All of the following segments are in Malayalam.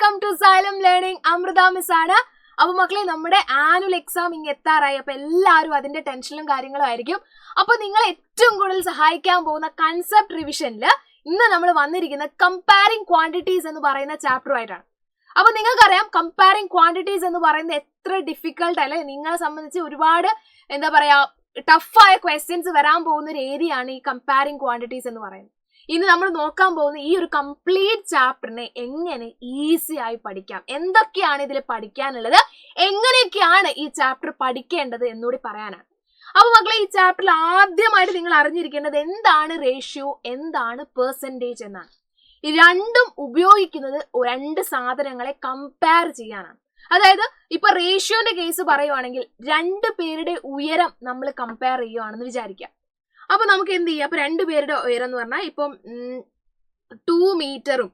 Welcome to Xylem learning. Amrutha miss ആണ്. അപ്പൊ മക്കളെ, നമ്മുടെ ആനുവൽ എക്സാം ഇങ്ങ് എത്താറായി. അപ്പൊ എല്ലാവരും അതിന്റെ ടെൻഷനും കാര്യങ്ങളും ആയിരിക്കും. അപ്പൊ നിങ്ങൾ ഏറ്റവും കൂടുതൽ സഹായിക്കാൻ പോകുന്ന കൺസെപ്റ്റ് റിവിഷനിൽ ഇന്ന് നമ്മൾ വന്നിരിക്കുന്ന കമ്പയറിംഗ് ക്വാണ്ടിറ്റീസ് എന്ന് പറയുന്ന ചാപ്റ്ററുമായിട്ടാണ്. അപ്പൊ നിങ്ങൾക്കറിയാം, കമ്പയറിംഗ് ക്വാണ്ടിറ്റീസ് എന്ന് പറയുന്നത് എത്ര ഡിഫിക്കൽട്ട് അല്ലെ. നിങ്ങളെ സംബന്ധിച്ച് ഒരുപാട് എന്താ പറയാ ടഫായ ക്വസ്റ്റ്യൻസ് വരാൻ പോകുന്ന ഒരു ഏരിയയാണ് ഈ കമ്പയറിംഗ് ക്വാണ്ടിറ്റീസ് എന്ന് പറയുന്നത്. ഇന്ന് നമ്മൾ നോക്കാൻ പോകുന്ന ഈ ഒരു കംപ്ലീറ്റ് ചാപ്റ്ററിനെ എങ്ങനെ ഈസി ആയി പഠിക്കാം, എന്തൊക്കെയാണ് ഇതിൽ പഠിക്കാനുള്ളത്, എങ്ങനെയൊക്കെയാണ് ഈ ചാപ്റ്റർ പഠിക്കേണ്ടത് എന്നുകൂടി പറയാനാണ്. അപ്പൊ മക്കളെ, ഈ ചാപ്റ്ററിൽ ആദ്യമായിട്ട് നിങ്ങൾ അറിഞ്ഞിരിക്കേണ്ടത് എന്താണ് റേഷ്യോ, എന്താണ് പെർസെൻറ്റേജ് എന്നാണ്. ഈ രണ്ടും ഉപയോഗിക്കുന്നത് രണ്ട് സാധനങ്ങളെ കമ്പയർ ചെയ്യാനാണ്. അതായത് ഇപ്പൊ റേഷ്യോന്റെ കേസ് പറയുവാണെങ്കിൽ രണ്ടു പേരുടെ ഉയരം നമ്മൾ കമ്പയർ ചെയ്യുവാണെന്ന് വിചാരിക്കാം. അപ്പൊ നമുക്ക് എന്ത് ചെയ്യാം? അപ്പൊ രണ്ടുപേരുടെ ഉയരം എന്ന് പറഞ്ഞാൽ ഇപ്പം 2 മീറ്ററും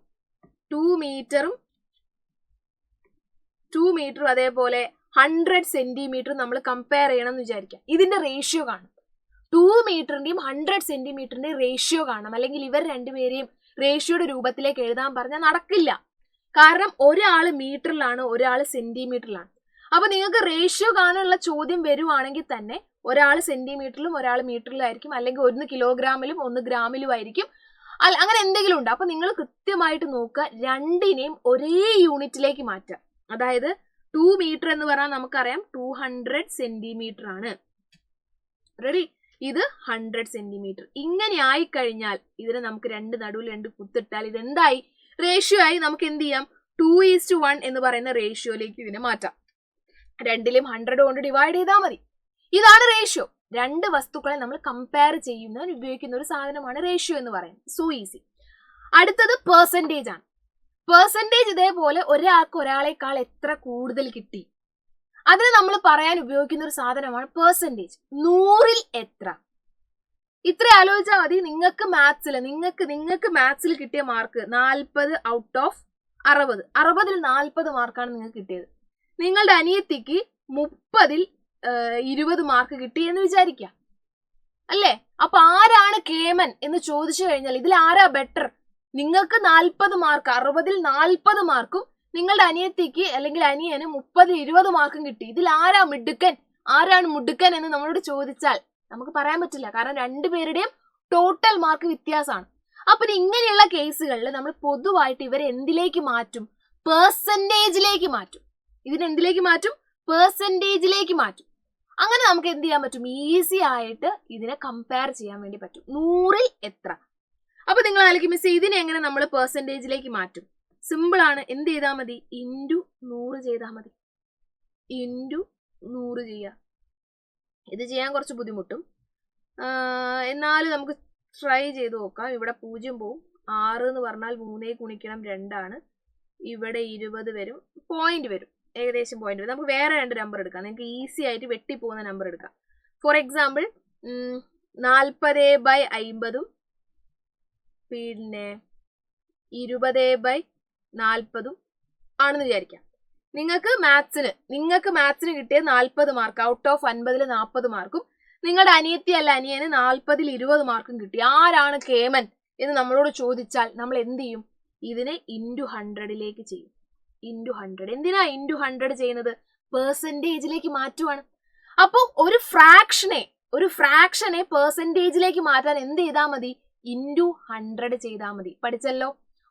അതേപോലെ 100 സെന്റിമീറ്ററും നമ്മൾ കമ്പയർ ചെയ്യണം എന്ന് വിചാരിക്കാം. ഇതിന്റെ റേഷ്യോ കാണും. 2 മീറ്ററിന്റെയും 100 സെന്റിമീറ്ററിന്റെയും റേഷ്യോ കാണണം. അല്ലെങ്കിൽ ഇവർ രണ്ടുപേരെയും റേഷ്യോയുടെ രൂപത്തിലേക്ക് എഴുതാൻ പറഞ്ഞാൽ നടക്കില്ല. കാരണം ഒരാള് മീറ്ററിലാണ്, ഒരാള് സെന്റിമീറ്ററിലാണ്. അപ്പൊ നിങ്ങൾക്ക് റേഷ്യോ കാണാനുള്ള ചോദ്യം വരുവാണെങ്കിൽ തന്നെ ഒരാൾ സെന്റിമീറ്ററിലും ഒരാൾ മീറ്ററിലായിരിക്കും, അല്ലെങ്കിൽ 1 കിലോഗ്രാമിലും 1 ഗ്രാമിലും ആയിരിക്കും, അങ്ങനെ എന്തെങ്കിലും ഉണ്ട്. അപ്പൊ നിങ്ങൾ കൃത്യമായിട്ട് നോക്കുക, രണ്ടിനെയും ഒരേ യൂണിറ്റിലേക്ക് മാറ്റാം. അതായത് 2 മീറ്റർ എന്ന് പറഞ്ഞാൽ നമുക്കറിയാം 200 സെന്റിമീറ്റർ ആണ്. റെഡി? ഇത് 100 സെന്റിമീറ്റർ. ഇങ്ങനെ ആയിക്കഴിഞ്ഞാൽ ഇതിനെ നമുക്ക് നടുവിൽ 2 കുത്തിട്ടാൽ ഇതെന്തായി? റേഷ്യോ ആയി. നമുക്ക് എന്ത് ചെയ്യാം? 2:1 എന്ന് പറയുന്ന റേഷ്യോയിലേക്ക് ഇതിനെ മാറ്റാം. രണ്ടിലും 100 കൊണ്ട് ഡിവൈഡ് ചെയ്താൽ മതി. ഇതാണ് റേഷ്യോ. രണ്ട് വസ്തുക്കളെ നമ്മൾ കമ്പയർ ചെയ്യുന്നതിന് ഉപയോഗിക്കുന്ന ഒരു സാധനമാണ് റേഷ്യോ എന്ന് പറയുന്നത്. So easy. അടുത്തത് പെർസെൻറ്റേജ് ആണ്. പെർസെൻറ്റേജ് ഇതേപോലെ ഒരാൾക്ക് ഒരാളെക്കാൾ എത്ര കൂടുതൽ കിട്ടി, അതിന് നമ്മൾ പറയാൻ ഉപയോഗിക്കുന്ന ഒരു സാധനമാണ് പെർസെൻറ്റേജ്. 100-ൽ എത്ര? ഇത്ര ആലോചിച്ചാൽ മതി. നിങ്ങൾക്ക് മാത്സിൽ കിട്ടിയ മാർക്ക് 40 ഔട്ട് ഓഫ് 60. 60-ൽ 40 മാർക്കാണ് നിങ്ങൾക്ക് കിട്ടിയത്. നിങ്ങളുടെ അനിയത്തിക്ക് 30-ൽ 20 മാർക്ക് കിട്ടി എന്ന് വിചാരിക്കാം, അല്ലേ? അപ്പൊ ആരാണ് കേമൻ എന്ന് ചോദിച്ചു കഴിഞ്ഞാൽ ഇതിൽ ആരാ ബെറ്റർ? നിങ്ങൾക്ക് 40 മാർക്ക്, 60-ൽ 40 മാർക്കും നിങ്ങളുടെ അനിയത്തിക്ക് അല്ലെങ്കിൽ അനിയന് 30-ൽ 20 മാർക്കും കിട്ടി. ഇതിൽ ആരാ മിടുക്കൻ, ആരാണ് മുടുക്കൻ എന്ന് നമ്മളോട് ചോദിച്ചാൽ നമുക്ക് പറയാൻ പറ്റില്ല. കാരണം രണ്ടുപേരുടെയും ടോട്ടൽ മാർക്ക് വ്യത്യാസമാണ്. അപ്പൊ ഇങ്ങനെയുള്ള കേസുകളിൽ നമ്മൾ പൊതുവായിട്ട് ഇവരെ എന്തിലേക്ക് മാറ്റും? പെർസെൻറ്റേജിലേക്ക് മാറ്റും. ഇതിനെന്തിലേക്ക് മാറ്റും? പെർസെൻറ്റേജിലേക്ക് മാറ്റും. അങ്ങനെ നമുക്ക് എന്ത് ചെയ്യാൻ പറ്റും? ഈസി ആയിട്ട് ഇതിനെ കമ്പയർ ചെയ്യാൻ വേണ്ടി പറ്റും. 100-ൽ എത്ര? അപ്പൊ നിങ്ങൾ ആലോചിക്കും, മിസ് ഇതിനെ എങ്ങനെ നമ്മൾ പെർസെൻറ്റേജിലേക്ക് മാറ്റും? സിമ്പിൾ ആണ്. എന്ത് ചെയ്താൽ മതി? ഇൻറ്റു 100 ചെയ്താൽ മതി. ഇൻറ്റു 100 ചെയ്യാം. ഇത് ചെയ്യാൻ കുറച്ച് ബുദ്ധിമുട്ടും, എന്നാലും നമുക്ക് ട്രൈ ചെയ്ത് നോക്കാം. ഇവിടെ 0 പോവും. 6 എന്ന് പറഞ്ഞാൽ 3 ഗുണിക്കണം 2 ആണ്. ഇവിടെ 20 വരും, പോയിന്റ് വരും, ഏകദേശം പോയിന്റ് വരും. നമുക്ക് വേറെ 2 നമ്പർ എടുക്കാം. നിങ്ങൾക്ക് ഈസി ആയിട്ട് വെട്ടിപ്പോകുന്ന നമ്പർ എടുക്കാം. ഫോർ എക്സാമ്പിൾ 40/50 പിന്നെ 20/40 ആണെന്ന് വിചാരിക്കാം. നിങ്ങൾക്ക് മാത്സിന് കിട്ടിയ 40 മാർക്ക്, ഔട്ട് ഓഫ് 50-ൽ 40 മാർക്കും നിങ്ങളുടെ അനിയത്തി അല്ല അനിയന് 40-ൽ 20 മാർക്കും കിട്ടി. ആരാണ് കേമൻ എന്ന് നമ്മളോട് ചോദിച്ചാൽ നമ്മൾ എന്ത് ചെയ്യും? ഇതിനെ ഇൻറ്റു 100-ലേക്ക് ചെയ്യും. ഇൻറ്റു 100. എന്തിനാ ഇൻറ്റു 100 ചെയ്യുന്നത്? പെർസെൻറ്റേജിലേക്ക് മാറ്റുവാണ്. അപ്പൊ ഒരു ഫ്രാക്ഷനെ പെർസെൻറ്റേജിലേക്ക് മാറ്റാൻ എന്ത് ചെയ്താൽ മതി? ഇൻറ്റു 100 ചെയ്താൽ മതി. പഠിച്ചല്ലോ.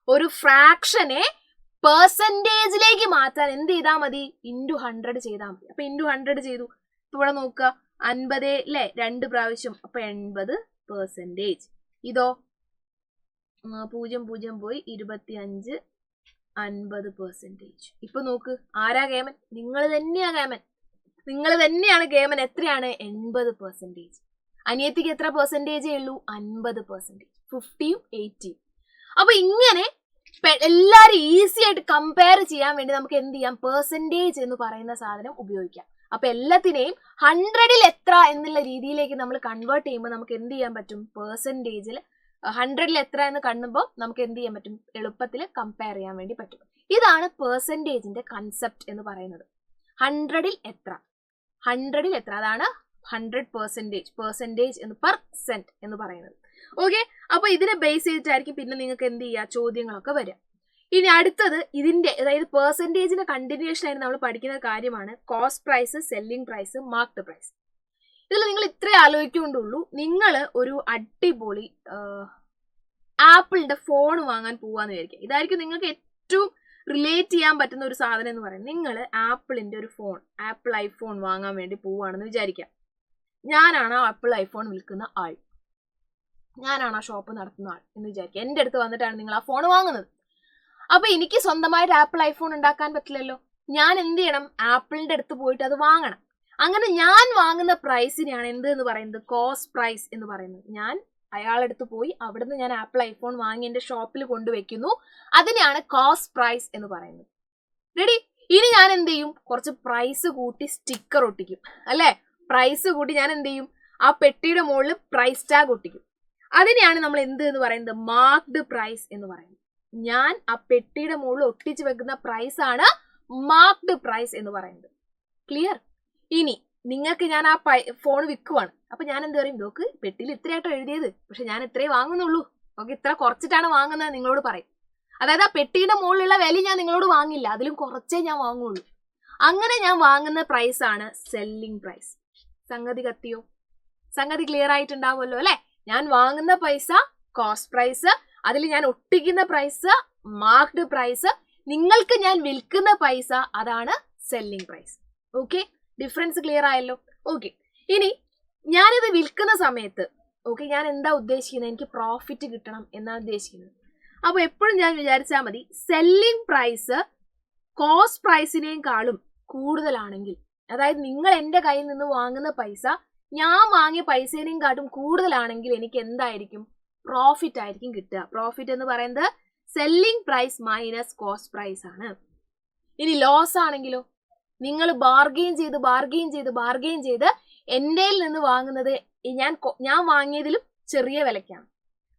ഒരു ഫ്രാക്ഷനെ പെർസെൻറ്റേജിലേക്ക് മാറ്റാൻ എന്ത് ചെയ്താൽ മതി? ഇൻറ്റു 100 ചെയ്താൽ മതി. അപ്പൊ ഇൻറ്റു 100 ചെയ്തു. ഇവിടെ നോക്കുക, 50 അല്ലേ, 2 പ്രാവശ്യം, അപ്പൊ 80%. ഇതോ 0 പോയി 25, 50%. ഇപ്പൊ നോക്ക്, ആരാ കേമൻ? നിങ്ങൾ തന്നെയാണ് കേമൻ. എത്രയാണ്? 80%. അനിയത്തിക്ക് എത്ര പെർസെൻറ്റേജേ ഉള്ളൂ? 50%. 50-യും 80-യും. അപ്പൊ ഇങ്ങനെ എല്ലാരും ഈസി ആയിട്ട് കമ്പയർ ചെയ്യാൻ വേണ്ടി നമുക്ക് എന്ത് ചെയ്യാം? പെർസെൻറ്റേജ് എന്ന് പറയുന്ന സാധനം ഉപയോഗിക്കാം. അപ്പൊ എല്ലാത്തിനെയും 100-ൽ എത്ര എന്നുള്ള രീതിയിലേക്ക് നമ്മൾ കൺവേർട്ട് ചെയ്യുമ്പോൾ നമുക്ക് എന്ത് ചെയ്യാൻ പറ്റും? പെർസെൻറ്റേജിൽ 100-ൽ എത്ര എന്ന് കാണുമ്പോൾ നമുക്ക് എന്ത് ചെയ്യാൻ പറ്റും? എളുപ്പത്തിൽ കമ്പയർ ചെയ്യാൻ വേണ്ടി പറ്റും. ഇതാണ് പെർസെൻറ്റേജിന്റെ കൺസെപ്റ്റ് എന്ന് പറയുന്നത്. 100-ൽ എത്ര, അതാണ് 100%. പെർസെൻറ്റേജ് എന്ന് പെർസെന്റ് എന്ന് പറയുന്നത്. ഓക്കെ, അപ്പൊ ഇതിനെ ബേസ് ചെയ്തിട്ടായിരിക്കും പിന്നെ നിങ്ങൾക്ക് എന്ത് ചെയ്യുക? ചോദ്യങ്ങളൊക്കെ വരിക. ഇനി അടുത്തത് ഇതിന്റെ അതായത് പെർസെന്റേജിന്റെ കണ്ടിന്യൂഷൻ ആയിട്ട് നമ്മൾ പഠിക്കുന്ന കാര്യമാണ് cost price, selling price, marked price. ഇതിൽ നിങ്ങൾ ഇത്രേ ആലോചിക്കൊണ്ടുള്ളൂ, നിങ്ങൾ ഒരു അടിപൊളി ആപ്പിളിന്റെ ഫോൺ വാങ്ങാൻ പോവാന്ന് വിചാരിക്കുക. ഇതായിരിക്കും നിങ്ങൾക്ക് ഏറ്റവും റിലേറ്റ് ചെയ്യാൻ പറ്റുന്ന ഒരു സാധനം എന്ന് പറയുന്നത്. നിങ്ങൾ ആപ്പിളിന്റെ ഒരു ഫോൺ, ആപ്പിൾ ഐഫോൺ വാങ്ങാൻ വേണ്ടി പോവാണെന്ന് വിചാരിക്കാം. ഞാനാണ് ആ ആപ്പിൾ ഐഫോൺ വിൽക്കുന്ന ആൾ, ഞാനാണ് ആ ഷോപ്പ് നടത്തുന്ന ആൾ എന്ന് വിചാരിക്കുക. എൻ്റെ അടുത്ത് വന്നിട്ടാണ് നിങ്ങൾ ആ ഫോൺ വാങ്ങുന്നത്. അപ്പൊ എനിക്ക് സ്വന്തമായിട്ട് ആപ്പിൾ ഐഫോൺ ഉണ്ടാക്കാൻ പറ്റില്ലല്ലോ. ഞാൻ എന്ത് ചെയ്യണം? ആപ്പിളിന്റെ അടുത്ത് പോയിട്ട് അത് വാങ്ങണം. അങ്ങനെ ഞാൻ വാങ്ങുന്ന പ്രൈസിനെയാണ് എന്ത് എന്ന് പറയുന്നത്? കോസ്റ്റ് പ്രൈസ് എന്ന് പറയുന്നത്. ഞാൻ അയാളെടുത്ത് പോയി അവിടുന്ന് ഞാൻ ആപ്പിൾ ഐഫോൺ വാങ്ങി എൻ്റെ ഷോപ്പിൽ കൊണ്ടുവയ്ക്കുന്നു. അതിനെയാണ് കോസ്റ്റ് പ്രൈസ് എന്ന് പറയുന്നത്. റെഡി? ഇനി ഞാൻ എന്ത് ചെയ്യും? കുറച്ച് പ്രൈസ് കൂട്ടി സ്റ്റിക്കർ ഒട്ടിക്കും, അല്ലെ? പ്രൈസ് കൂട്ടി ഞാൻ എന്ത് ചെയ്യും? ആ പെട്ടിയുടെ മുകളിൽ പ്രൈസ് ടാഗ് ഒട്ടിക്കും. അതിനെയാണ് നമ്മൾ എന്ത് എന്ന് പറയുന്നത്? മാർക്ക്ഡ് പ്രൈസ് എന്ന് പറയുന്നത്. ഞാൻ ആ പെട്ടിയുടെ മുകളിൽ ഒട്ടിച്ചു വെക്കുന്ന പ്രൈസ് ആണ് മാർക്ക്ഡ് പ്രൈസ് എന്ന് പറയുന്നത്. ക്ലിയർ? ഇനി നിങ്ങൾക്ക് ഞാൻ ആ ഫോൺ വിൽക്കുവാണ്. അപ്പൊ ഞാൻ എന്ത് പറയും? നോക്ക്, പെട്ടിയിൽ ഇത്രയായിട്ടോ എഴുതിയത്, പക്ഷെ ഞാൻ ഇത്രേ വാങ്ങുന്നുള്ളൂ, ഓക്കെ, ഇത്ര കുറച്ചിട്ടാണ് വാങ്ങുന്നത് നിങ്ങളോട് പറയും. അതായത് ആ പെട്ടിയുടെ മുകളിലുള്ള വില ഞാൻ നിങ്ങളോട് വാങ്ങില്ല, അതിലും കുറച്ചേ ഞാൻ വാങ്ങുള്ളൂ. അങ്ങനെ ഞാൻ വാങ്ങുന്ന പ്രൈസ് ആണ് സെല്ലിംഗ് പ്രൈസ്. സംഗതി കത്തിയോ? സംഗതി ക്ലിയർ ആയിട്ടുണ്ടാവുമല്ലോ അല്ലെ? ഞാൻ വാങ്ങുന്ന പൈസ കോസ്റ്റ് പ്രൈസ്, അതിൽ ഞാൻ ഒട്ടിക്കുന്ന പ്രൈസ് മാർക്ക്ഡ് പ്രൈസ്, നിങ്ങൾക്ക് ഞാൻ വിൽക്കുന്ന പൈസ അതാണ് selling price. Okay, difference clear ആയല്ലോ? ഓക്കെ, ഇനി ഞാനിത് വിൽക്കുന്ന സമയത്ത് ഓക്കെ ഞാൻ എന്താ ഉദ്ദേശിക്കുന്നത്? എനിക്ക് പ്രോഫിറ്റ് കിട്ടണം എന്നാണ് ഉദ്ദേശിക്കുന്നത്. അപ്പൊ എപ്പോഴും ഞാൻ വിചാരിച്ചാൽ മതി, സെല്ലിംഗ് പ്രൈസ് കോസ്റ്റ് പ്രൈസിനേക്കാളും കൂടുതലാണെങ്കിൽ, അതായത് നിങ്ങൾ എൻ്റെ കയ്യിൽ നിന്ന് വാങ്ങുന്ന പൈസ ഞാൻ വാങ്ങിയ പൈസേനേക്കാട്ടും കൂടുതലാണെങ്കിൽ എനിക്ക് എന്തായിരിക്കും? പ്രോഫിറ്റ് ആയിരിക്കും കിട്ടുക. പ്രോഫിറ്റ് എന്ന് പറയുന്നത് selling price minus cost price ആണ്. ഇനി ലോസ് ആണെങ്കിലോ? നിങ്ങൾ ബാർഗെയിൻ ചെയ്ത് എൻ്റെ നിന്ന് വാങ്ങുന്നത് ഞാൻ വാങ്ങിയതിലും ചെറിയ വിലയ്ക്കാണ്.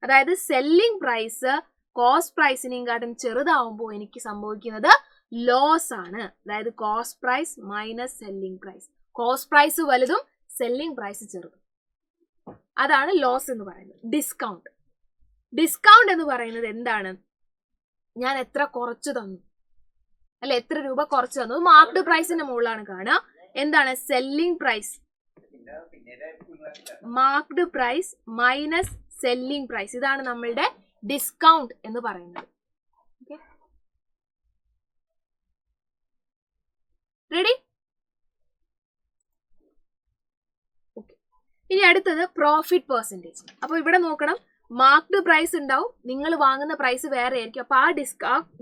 അതായത് സെല്ലിംഗ് പ്രൈസ് കോസ്റ്റ് പ്രൈസിനെക്കാട്ടും ചെറുതാവുമ്പോൾ എനിക്ക് സംഭവിക്കുന്നത് ലോസ് ആണ്. അതായത് cost price minus selling price. Cost price വലുതും സെല്ലിംഗ് പ്രൈസ് ചെറുതും. അതാണ് ലോസ് എന്ന് പറയുന്നത്. ഡിസ്കൗണ്ട് എന്ന് പറയുന്നത് എന്താണ്? ഞാൻ എത്ര കുറച്ച് തന്നു, അല്ലെ, എത്ര രൂപ കുറച്ച് തന്നു, മാർക്ക്ഡ് പ്രൈസിന്റെ മുകളിലാണ് കാണുക. എന്താണ്? Selling price, marked price minus selling price. ഇതാണ് നമ്മളുടെ ഡിസ്കൗണ്ട് എന്ന് പറയുന്നത്. റെഡി? ഇനി അടുത്തത് പ്രോഫിറ്റ് പെർസെന്റേജ്. അപ്പൊ ഇവിടെ നോക്കണം, മാർക്ക്ഡ് പ്രൈസ് ഉണ്ടാവും, നിങ്ങൾ വാങ്ങുന്ന പ്രൈസ് വേറെ ആയിരിക്കും. അപ്പൊ ആ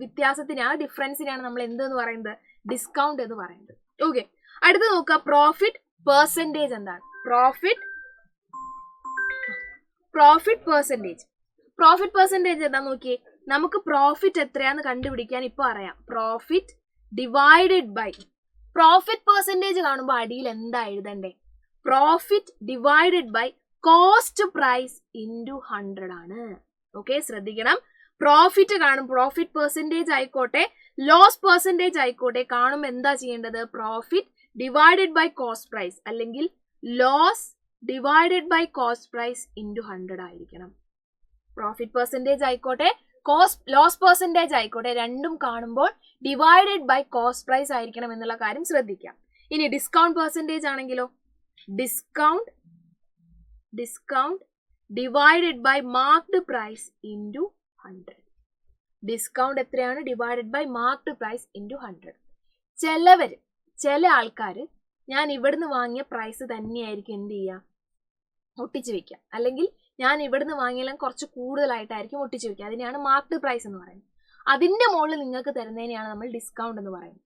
വ്യത്യാസത്തിന്, ആ ഡിഫറൻസിനാണ് നമ്മൾ എന്തെന്ന് പറയുന്നത്? ഡിസ്കൗണ്ട് എന്ന് പറയുന്നത്. ഓക്കെ, അടുത്ത് നോക്കുക, പ്രോഫിറ്റ് പെർസെന്റേജ് എന്താണ്? പ്രോഫിറ്റ് പെർസെന്റേജ് എന്താ നോക്കിയേ. നമുക്ക് പ്രോഫിറ്റ് എത്രയാന്ന് കണ്ടുപിടിക്കാൻ ഇപ്പൊ അറിയാം. Profit divided by, profit percentage കാണുമ്പോൾ അടിയിൽ എന്താ എഴുതണ്ടേ? Profit divided by cost price into 100 ആണ്. ഓക്കെ, ശ്രദ്ധിക്കണം. പ്രോഫിറ്റ് കാണും, പ്രോഫിറ്റ് പെർസെന്റേജ് ആയിക്കോട്ടെ ലോസ് പെർസെന്റേജ് ആയിക്കോട്ടെ, കാണുമ്പോൾ എന്താ ചെയ്യേണ്ടത്? Profit divided by cost price അല്ലെങ്കിൽ loss divided by cost price into 100 ആയിരിക്കണം. പ്രോഫിറ്റ് പെർസെന്റേജ് ആയിക്കോട്ടെ ലോസ് പെർസെന്റേജ് ആയിക്കോട്ടെ, രണ്ടും കാണുമ്പോൾ ഡിവൈഡഡ് ബൈ കോസ്റ്റ് പ്രൈസ് ആയിരിക്കണം എന്നുള്ള കാര്യം ശ്രദ്ധിക്കാം. ഇനി ഡിസ്കൗണ്ട് പെർസെന്റേജ് ആണെങ്കിലോ? Discount divided by marked price into 100. Discount എത്രയാണ്? Divided by marked price into 100. ചില ആൾക്കാർ ഞാൻ ഇവിടുന്ന് വാങ്ങിയ പ്രൈസ് തന്നെയായിരിക്കും എന്ത് ചെയ്യുക? ഒട്ടിച്ചു വെക്കുക. അല്ലെങ്കിൽ ഞാൻ ഇവിടുന്ന് വാങ്ങിയാലും കുറച്ച് കൂടുതലായിട്ടായിരിക്കും ഒട്ടിച്ചു വെക്കുക. അതിനെയാണ് മാർക്ക്ഡ് പ്രൈസ് എന്ന് പറയുന്നത്. അതിന്റെ മുകളിൽ നിങ്ങൾക്ക് തരുന്നതിനെയാണ് നമ്മൾ ഡിസ്കൗണ്ട് എന്ന് പറയുന്നത്.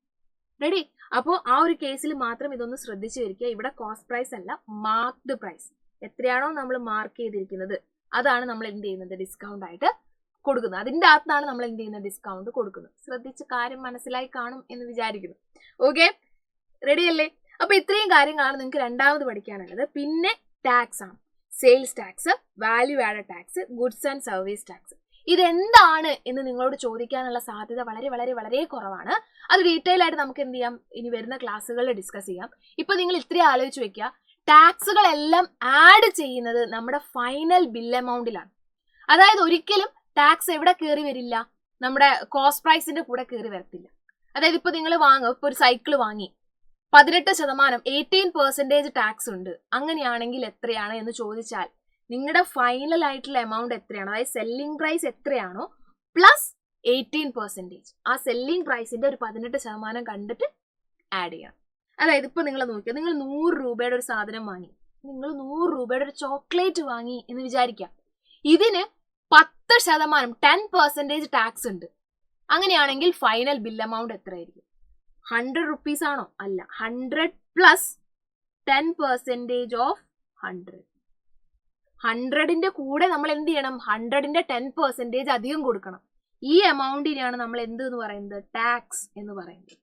റെഡി? അപ്പോൾ ആ ഒരു കേസിൽ മാത്രം ഇതൊന്ന് ശ്രദ്ധിച്ചു വരിക. ഇവിടെ കോസ്റ്റ് പ്രൈസ് അല്ല, മാർക്ക്ഡ് പ്രൈസ്. എത്രയാണോ നമ്മൾ മാർക്ക് ചെയ്തിരിക്കുന്നത് അതാണ് നമ്മൾ എന്ത് ചെയ്യുന്നത്? ഡിസ്കൗണ്ട് ആയിട്ട് കൊടുക്കുന്നത്. അതിന്റെ അകത്താണ് നമ്മൾ എന്ത് ചെയ്യുന്നത്? ഡിസ്കൗണ്ട് കൊടുക്കുന്നത്. ശ്രദ്ധിച്ച് കാര്യം മനസ്സിലായി കാണും എന്ന് വിചാരിക്കുന്നു. ഓക്കെ, റെഡി അല്ലേ? അപ്പൊ ഇത്രയും കാര്യങ്ങളാണ് നിങ്ങൾക്ക് രണ്ടാമത് പഠിക്കാനുള്ളത്. പിന്നെ ടാക്സ് ആണ്. Sales tax, value added tax, goods and service tax. ഇതെന്താണ് എന്ന് നിങ്ങളോട് ചോദിക്കാനുള്ള സാധ്യത വളരെ വളരെ വളരെ കുറവാണ്. അത് ഡീറ്റെയിൽ ആയിട്ട് നമുക്ക് എന്ത് ചെയ്യാം? ഇനി വരുന്ന ക്ലാസ്സുകളിൽ ഡിസ്കസ് ചെയ്യാം. ഇപ്പൊ നിങ്ങൾ ഇത്രയും ആലോചിച്ച് വെക്കുക, ടാക്സുകളെല്ലാം ആഡ് ചെയ്യുന്നത് നമ്മുടെ ഫൈനൽ ബിൽ എമൗണ്ടിലാണ്. അതായത് ഒരിക്കലും ടാക്സ് എവിടെ കയറി വരില്ല? നമ്മുടെ കോസ്റ്റ് പ്രൈസിന്റെ കൂടെ കയറി വരത്തില്ല. അതായത് ഇപ്പൊ നിങ്ങൾ ഇപ്പൊ ഒരു സൈക്കിൾ വാങ്ങി 18% 18% ടാക്സ് ഉണ്ട്, അങ്ങനെയാണെങ്കിൽ എത്രയാണ് എന്ന് ചോദിച്ചാൽ നിങ്ങളുടെ ഫൈനൽ ആയിട്ടുള്ള എമൗണ്ട് എത്രയാണ്, അതായത് സെല്ലിംഗ് പ്രൈസ് എത്രയാണോ പ്ലസ് 18%, ആ സെല്ലിംഗ് പ്രൈസിന്റെ ഒരു 18% കണ്ടിട്ട് ആഡ് ചെയ്യണം. അതായത് ഇപ്പൊ നിങ്ങൾ നോക്കിയാൽ നിങ്ങൾ 100 രൂപയുടെ ഒരു സാധനം വാങ്ങി, നിങ്ങൾ 100 രൂപയുടെ ഒരു ചോക്ലേറ്റ് വാങ്ങി എന്ന് വിചാരിക്കാം. ഇതിന് 10% 10% ടാക്സ് ഉണ്ട്. അങ്ങനെയാണെങ്കിൽ ഫൈനൽ ബിൽ എമൗണ്ട് എത്രയായിരിക്കും? 100 റുപ്പീസ് ആണോ? അല്ല, 100 പ്ലസ് 10% ഓഫ് 100. 100ന്റെ കൂടെ നമ്മൾ എന്ത് ചെയ്യണം? 100ന്റെ 10% അധികം കൊടുക്കണം. ഈ എമൗണ്ടിനെയാണ് നമ്മൾ എന്ത് എന്ന് പറയുന്നത്? ടാക്സ് എന്ന് പറയുന്നത്.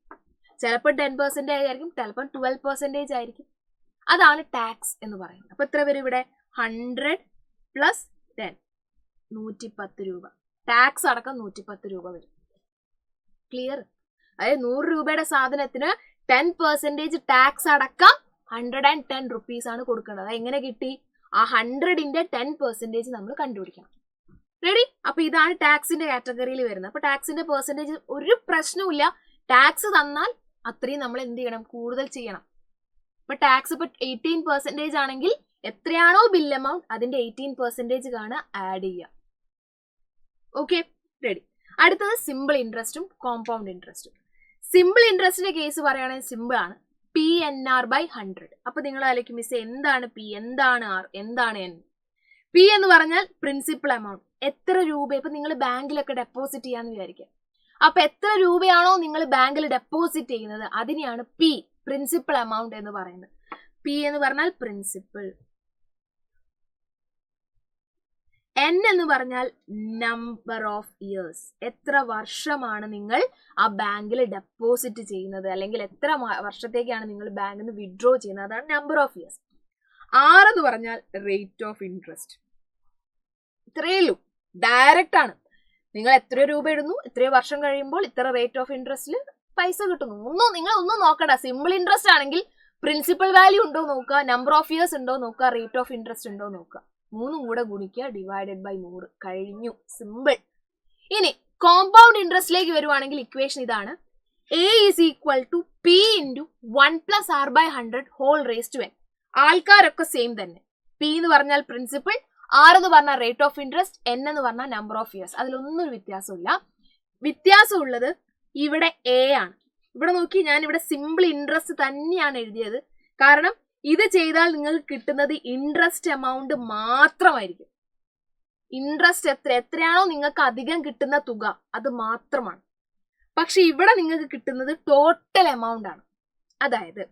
ചിലപ്പോൾ 10% ആയിരിക്കും, ചിലപ്പോൾ 12% ആയിരിക്കും. അതാണ് ടാക്സ് എന്ന് പറയുന്നത്. അപ്പൊ എത്ര വരും ഇവിടെ? 100 പ്ലസ് 10, 110 രൂപ. ടാക്സ് അടക്കം 110 രൂപ വരും. ക്ലിയർ? അതായത് 100 രൂപയുടെ സാധനത്തിന് 10% ടാക്സ് അടക്കം 110 റുപ്പീസ് ആണ് കൊടുക്കേണ്ടത്. അത് എങ്ങനെ കിട്ടി? ആ 100ന്റെ 10% നമ്മൾ കണ്ടുപിടിക്കണം. റെഡി? അപ്പൊ ഇതാണ് ടാക്സിന്റെ കാറ്റഗറിയിൽ വരുന്നത്. അപ്പൊ ടാക്സിന്റെ പെർസെന്റേജ് ഒരു പ്രശ്നവുമില്ല. ടാക്സ് തന്നാൽ അത്രയും നമ്മൾ എന്ത് ചെയ്യണം? കൂടുതൽ ചെയ്യണം. ഇപ്പൊ ടാക്സ് ഇപ്പൊ 18% ആണെങ്കിൽ എത്രയാണോ ബിൽ എമൗണ്ട് അതിന്റെ 18% ആണ് ആഡ് ചെയ്യുക. Okay, ready. അടുത്തത് സിമ്പിൾ ഇൻട്രസ്റ്റും കോമ്പൗണ്ട് ഇൻട്രസ്റ്റും. സിമ്പിൾ ഇൻട്രസ്റ്റിന്റെ കേസ് പറയുകയാണെങ്കിൽ സിമ്പിൾ ആണ്, PNR/100. അപ്പൊ നിങ്ങൾ ആലോചിക്കും, മിസ് എന്താണ് P, എന്താണ് R, എന്താണ് N? P എന്ന് പറഞ്ഞാൽ പ്രിൻസിപ്പൽ എമൗണ്ട്. എത്ര രൂപ ഇപ്പൊ നിങ്ങൾ ബാങ്കിലൊക്കെ ഡെപ്പോസിറ്റ് ചെയ്യാന്ന് വിചാരിക്കുക. അപ്പൊ എത്ര രൂപയാണോ നിങ്ങൾ ബാങ്കിൽ ഡെപ്പോസിറ്റ് ചെയ്യുന്നത് അതിനെയാണ് P, പ്രിൻസിപ്പൽ എമൗണ്ട് എന്ന് പറയുന്നത്. P എന്ന് പറഞ്ഞാൽ പ്രിൻസിപ്പൽ. N എന്ന് പറഞ്ഞാൽ നമ്പർ ഓഫ് ഇയേഴ്സ്. എത്ര വർഷമാണ് നിങ്ങൾ ആ ബാങ്കിൽ ഡെപ്പോസിറ്റ് ചെയ്യുന്നത്, അല്ലെങ്കിൽ എത്ര വർഷത്തേക്കാണ് നിങ്ങൾ ബാങ്കിൽ നിന്ന് വിഡ്രോ ചെയ്യുന്നത്, അതാണ് നമ്പർ ഓഫ് ഇയേഴ്സ്. R എന്ന് പറഞ്ഞാൽ റേറ്റ് ഓഫ് ഇൻട്രസ്റ്റ്. ഇത്രയേ ഉള്ളൂ, ഡയറക്റ്റ് ആണ്. നിങ്ങൾ എത്ര രൂപ ഇടുന്നു, എത്രയോ വർഷം കഴിയുമ്പോൾ ഇത്ര റേറ്റ് ഓഫ് ഇൻട്രസ്റ്റിൽ പൈസ കിട്ടുന്നു. നിങ്ങൾ ഒന്നും നോക്കണ്ട. സിമ്പിൾ ഇൻട്രസ്റ്റ് ആണെങ്കിൽ പ്രിൻസിപ്പൽ വാല്യൂ ഉണ്ടോ നോക്കുക, നമ്പർ ഓഫ് ഇയേഴ്സ് ഉണ്ടോ നോക്കുക, റേറ്റ് ഓഫ് ഇൻട്രസ്റ്റ് ഉണ്ടോ നോക്കുക. 3 കൂടെ ഗുണിക്കുക, ഡിവൈഡഡ് ബൈ 100, കഴിഞ്ഞു. സിമ്പിൾ. ഇനി കോമ്പൗണ്ട് ഇൻട്രസ്റ്റിലേക്ക് വരുവാണെങ്കിൽ ഇക്വേഷൻ ഇതാണ്. A is equal to P into 1 plus R/100 whole raised to n. ആൾക്കാരൊക്കെ സെയിം തന്നെ. P എന്ന് പറഞ്ഞാൽ പ്രിൻസിപ്പൽ, R എന്ന് പറഞ്ഞാൽ റേറ്റ് ഓഫ് ഇൻട്രസ്റ്റ്, N എന്ന് പറഞ്ഞാൽ നമ്പർ ഓഫ് ഇയേഴ്സ്. അതിലൊന്നും ഒരു വ്യത്യാസമില്ല. വ്യത്യാസമുള്ളത് ഇവിടെ A ആണ്. ഇവിടെ നോക്കി, ഞാൻ ഇവിടെ സിമ്പിൾ ഇൻട്രസ്റ്റ് തന്നെയാണ് എഴുതിയത്. കാരണം ഇത് ചെയ്താൽ നിങ്ങൾക്ക് കിട്ടുന്നത് ഇൻട്രസ്റ്റ് എമൗണ്ട് മാത്രമായിരിക്കും. ഇൻട്രസ്റ്റ് എത്രയാണോ നിങ്ങൾക്ക് അധികം കിട്ടുന്ന തുക അത് മാത്രമാണ്. പക്ഷെ ഇവിടെ നിങ്ങൾക്ക് കിട്ടുന്നത് ടോട്ടൽ എമൗണ്ട് ആണ്. അതായത്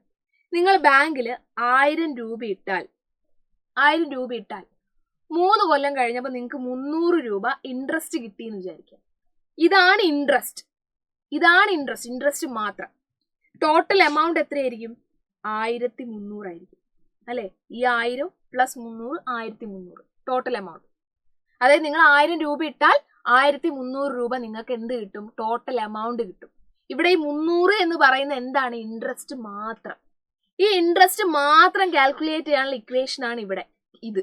നിങ്ങൾ ബാങ്കിൽ 1000 രൂപ ഇട്ടാൽ 3 കൊല്ലം കഴിഞ്ഞപ്പോൾ നിങ്ങൾക്ക് 300 രൂപ ഇൻട്രസ്റ്റ് കിട്ടിയെന്ന് വിചാരിക്കാം. ഇതാണ് ഇൻട്രസ്റ്റ്. ഇൻട്രസ്റ്റ് മാത്രം. ടോട്ടൽ എമൗണ്ട് എത്രയായിരിക്കും? 1300 ആയിരിക്കും അല്ലെ? ഈ 1000 പ്ലസ് 300 1300 ടോട്ടൽ എമൗണ്ട്. അതായത് നിങ്ങൾ 1000 രൂപ ഇട്ടാൽ 1300 രൂപ നിങ്ങൾക്ക് എന്ത് കിട്ടും? ടോട്ടൽ എമൗണ്ട് കിട്ടും. ഇവിടെ ഈ 300 എന്ന് പറയുന്നത് എന്താണ്? ഇൻട്രസ്റ്റ് മാത്രം. ഈ ഇൻട്രസ്റ്റ് മാത്രം കാൽക്കുലേറ്റ് ചെയ്യാനുള്ള ഇക്വേഷൻ ആണ് ഇവിടെ ഇത്.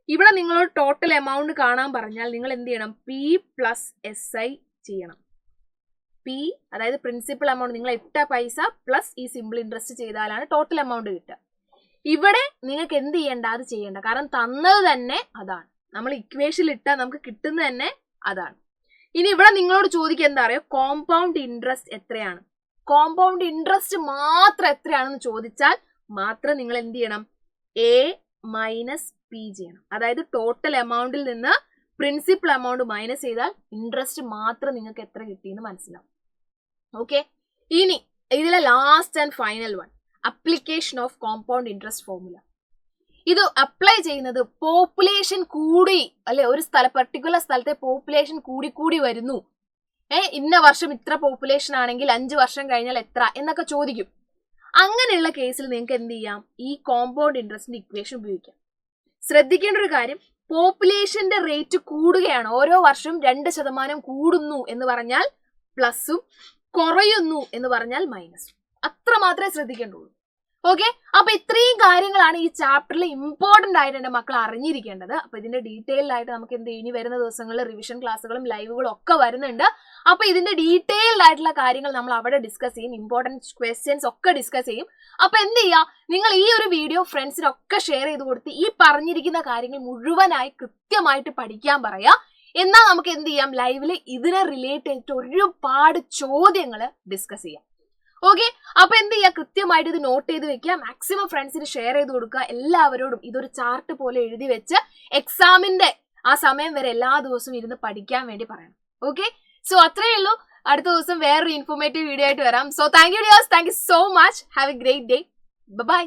ഇവിടെ നിങ്ങളോട് ടോട്ടൽ എമൗണ്ട് കാണാൻ പറഞ്ഞാൽ നിങ്ങൾ എന്ത് ചെയ്യണം? P പ്ലസ് SI ചെയ്യണം. P അതായത് പ്രിൻസിപ്പൽ എമൗണ്ട്, നിങ്ങൾ ഇട്ട പൈസ പ്ലസ് ഈ സിമ്പിൾ ഇൻട്രസ്റ്റ് ചെയ്താലാണ് ടോട്ടൽ എമൗണ്ട് കിട്ടുക. ഇവിടെ നിങ്ങൾക്ക് എന്ത് ചെയ്യേണ്ട? അത് ചെയ്യേണ്ട. കാരണം തന്നത് തന്നെ അതാണ്. നമ്മൾ ഇക്വേഷനിൽ ഇട്ടാൽ നമുക്ക് കിട്ടുന്നത് തന്നെ അതാണ്. ഇനി ഇവിടെ നിങ്ങളോട് ചോദിക്കുക എന്താ പറയുക? കോമ്പൗണ്ട് ഇൻട്രസ്റ്റ് എത്രയാണ്? കോമ്പൗണ്ട് ഇൻട്രസ്റ്റ് മാത്രം എത്രയാണെന്ന് ചോദിച്ചാൽ മാത്രം നിങ്ങൾ എന്ത് ചെയ്യണം? A മൈനസ് P ചെയ്യണം. അതായത് ടോട്ടൽ എമൗണ്ടിൽ നിന്ന് പ്രിൻസിപ്പൽ എമൗണ്ട് മൈനസ് ചെയ്താൽ ഇൻട്രസ്റ്റ് മാത്രം നിങ്ങൾക്ക് എത്ര കിട്ടിയെന്ന് മനസ്സിലാവും. ഓക്കെ, ഇനി ഇതിലെ last and final one, application of compound interest formula. ഇത് അപ്ലൈ ചെയ്യുന്നത് പോപ്പുലേഷൻ കൂടി അല്ലെ, ഒരു പർട്ടിക്കുലർ സ്ഥലത്തെ പോപ്പുലേഷൻ കൂടി വരുന്നു, ഇന്ന വർഷം ഇത്ര പോപ്പുലേഷൻ ആണെങ്കിൽ 5 വർഷം കഴിഞ്ഞാൽ എത്ര എന്നൊക്കെ ചോദിക്കും. അങ്ങനെയുള്ള കേസിൽ നിങ്ങൾക്ക് എന്ത് ചെയ്യാം? ഈ കോമ്പൗണ്ട് ഇൻട്രസ്റ്റിന്റെ ഇക്വേഷൻ ഉപയോഗിക്കാം. ശ്രദ്ധിക്കേണ്ട ഒരു കാര്യം, പോപ്പുലേഷന്റെ റേറ്റ് കൂടുകയാണ്, ഓരോ വർഷവും 2% കൂടുന്നു എന്ന് പറഞ്ഞാൽ പ്ലസും, കുറയുന്നു എന്ന് പറഞ്ഞാൽ മൈനസും. അത്ര മാത്രമേ ശ്രദ്ധിക്കേണ്ടുള്ളൂ. ഓക്കെ, അപ്പൊ ഇത്രയും കാര്യങ്ങളാണ് ഈ ചാപ്റ്ററിൽ ഇമ്പോർട്ടന്റ് ആയിട്ട് എന്റെ മക്കൾ അറിഞ്ഞിരിക്കേണ്ടത്. അപ്പൊ ഇതിന്റെ ഡീറ്റെയിൽഡ് ആയിട്ട് നമുക്ക് ഇനി വരുന്ന ദിവസങ്ങളിൽ റിവിഷൻ ക്ലാസ്സുകളും ലൈവുകളും ഒക്കെ വരുന്നുണ്ട്. അപ്പൊ ഇതിന്റെ ഡീറ്റെയിൽഡ് ആയിട്ടുള്ള കാര്യങ്ങൾ നമ്മൾ അവിടെ ഡിസ്കസ് ചെയ്യും, ഇമ്പോർട്ടന്റ് ക്വസ്റ്റ്യൻസ് ഒക്കെ ഡിസ്കസ് ചെയ്യും. അപ്പൊ എന്ത് ചെയ്യുക, നിങ്ങൾ ഈ ഒരു വീഡിയോ ഫ്രണ്ട്സിനൊക്കെ ഷെയർ ചെയ്ത് കൊടുത്ത് ഈ പറഞ്ഞിരിക്കുന്ന കാര്യങ്ങൾ മുഴുവനായി കൃത്യമായിട്ട് പഠിക്കാൻ പറയാ. എന്നാൽ നമുക്ക് എന്ത് ചെയ്യാം, ലൈവില് ഇതിനെ റിലേറ്റ് ചെയ്തിട്ട് ഒരുപാട് ചോദ്യങ്ങൾ ഡിസ്കസ് ചെയ്യാം. ഓക്കെ, അപ്പൊ എന്ത് ചെയ്യുക, കൃത്യമായിട്ട് ഇത് നോട്ട് ചെയ്ത് വെക്കുക, മാക്സിമം ഫ്രണ്ട്സിന് ഷെയർ ചെയ്ത് കൊടുക്കുക. എല്ലാവരോടും ഇതൊരു ചാർട്ട് പോലെ എഴുതി വെച്ച് എക്സാമിന്റെ ആ സമയം വരെ എല്ലാ ദിവസവും ഇരുന്ന് പഠിക്കാൻ വേണ്ടി പറയണം. ഓക്കെ, സോ അത്രയേ ഉള്ളൂ. അടുത്ത ദിവസം വേറൊരു ഇൻഫോർമേറ്റീവ് വീഡിയോ ആയിട്ട് വരാം. So thank you dears, thank you so much. Have a great day. By.